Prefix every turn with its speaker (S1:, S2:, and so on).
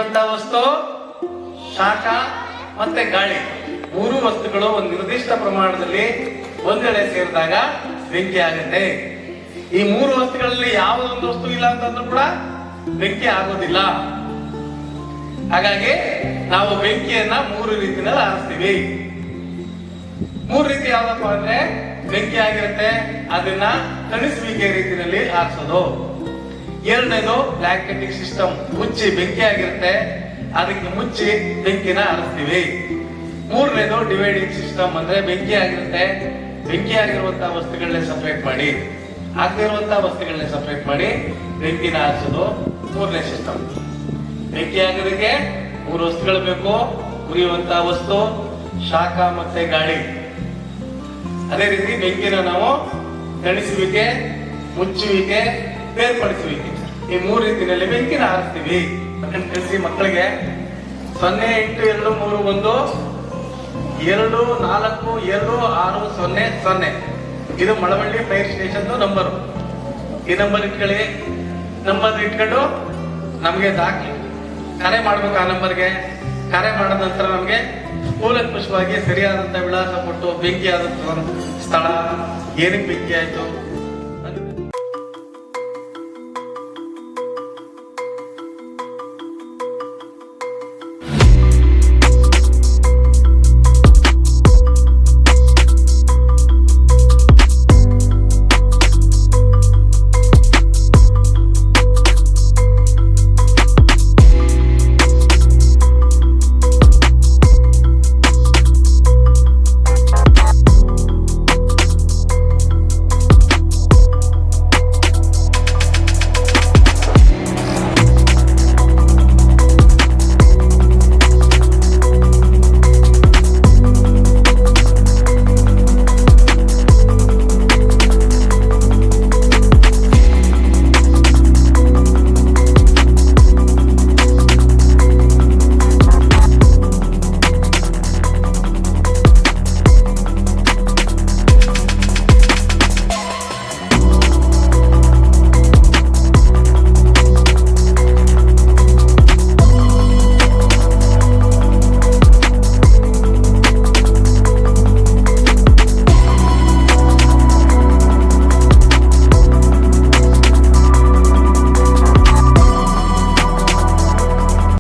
S1: ಉರಿಯುವಂತ ವಸ್ತು, ಶಾಖ ಮತ್ತೆ ಗಾಳಿ, ಮೂರು ವಸ್ತುಗಳು ಒಂದು ನಿರ್ದಿಷ್ಟ ಪ್ರಮಾಣದಲ್ಲಿ ಒಂದೆಡೆ ಸೇರಿದಾಗ ಬೆಂಕಿ ಆಗುತ್ತೆ. ಈ ಮೂರು ವಸ್ತುಗಳಲ್ಲಿ ಯಾವುದೊಂದು ವಸ್ತು ಇಲ್ಲ ಅಂತಂದ್ರೂ ಕೂಡ ಬೆಂಕಿ ಆಗೋದಿಲ್ಲ. ಹಾಗಾಗಿ ನಾವು ಬೆಂಕಿಯನ್ನ ಮೂರು ರೀತಿಯಲ್ಲಿ ಆರಿಸ್ತೀವಿ. ಮೂರು ರೀತಿ ಯಾವ್ದಪ್ಪ ಅಂದ್ರೆ, ಬೆಂಕಿ ಆಗಿರುತ್ತೆ ಅದನ್ನ ತಣಿಸುವಿಕೆ ರೀತಿಯಲ್ಲಿ ಆರಿಸೋದು. ಎರಡನೇದು ಬ್ಲಾಂಕೆಟಿಂಗ್ ಸಿಸ್ಟಮ್, ಮುಚ್ಚಿ ಬೆಂಕಿ ಆಗಿರುತ್ತೆ ಅದಕ್ಕೆ ಮುಚ್ಚಿ ಬೆಂಕಿನ ಆರಿಸ್ತೀವಿ. ಮೂರನೇದು ಡಿವೈಡಿಂಗ್ ಸಿಸ್ಟಮ್, ಅಂದ್ರೆ ಬೆಂಕಿ ಆಗಿರುತ್ತೆ, ಬೆಂಕಿ ಆಗಿರುವಂತಹ ವಸ್ತುಗಳನ್ನೇ ಸಪರೇಟ್ ಮಾಡಿ, ಆಗದಿರುವಂತಹ ವಸ್ತುಗಳನ್ನೇ ಸಪರೇಟ್ ಮಾಡಿ ಬೆಂಕಿನ ಆರಿಸೋದು ಮೂರನೇ ಸಿಸ್ಟಮ್. ಬೆಂಕಿ ಆಗೋದಕ್ಕೆ ಮೂರು ವಸ್ತುಗಳು ಬೇಕು, ಉರಿಯುವಂತಹ ವಸ್ತು, ಶಾಖ ಮತ್ತೆ ಗಾಳಿ. ಅದೇ ರೀತಿ ಬೆಂಕಿನ ನಾವು ತಣಿಸುವಿಕೆ, ಮುಚ್ಚುವಿಕೆ, ಬೇರ್ಪಡಿಸುವಿಕೆ, ಈ ಮೂರು ರೀತಿಯಲ್ಲಿ ಬೆಂಕಿನ ಆರಿಸ್ತೀವಿ. ತಿಳಿಸಿ ಮಕ್ಕಳಿಗೆ 0 8 2 3 1 2 4 2 6 0 0 ಇದು ಮಳವಳ್ಳಿ ಫೈರ್ ಸ್ಟೇಷನ್ ನಂಬರ್. ಈ ನಂಬರ್ ಇಟ್ಕೊಳ್ಳಿ. ನಂಬರ್ ಇಟ್ಕೊಂಡು ನಮ್ಗೆ ದಾಖಲೆ ಕರೆ ಮಾಡ್ಬೇಕು. ಆ ನಂಬರ್ಗೆ ಕರೆ ಮಾಡಿದ ನಂತರ ನಮ್ಗೆ ಕೂಲಂಕುಷವಾಗಿ ಸರಿಯಾದಂತ ವಿಳಾಸ ಕೊಟ್ಟು ಬೆಂಕಿ ಆದಂತ ಸ್ಥಳ, ಏನಕ್ಕೆ ಬೆಂಕಿ ಆಯ್ತು,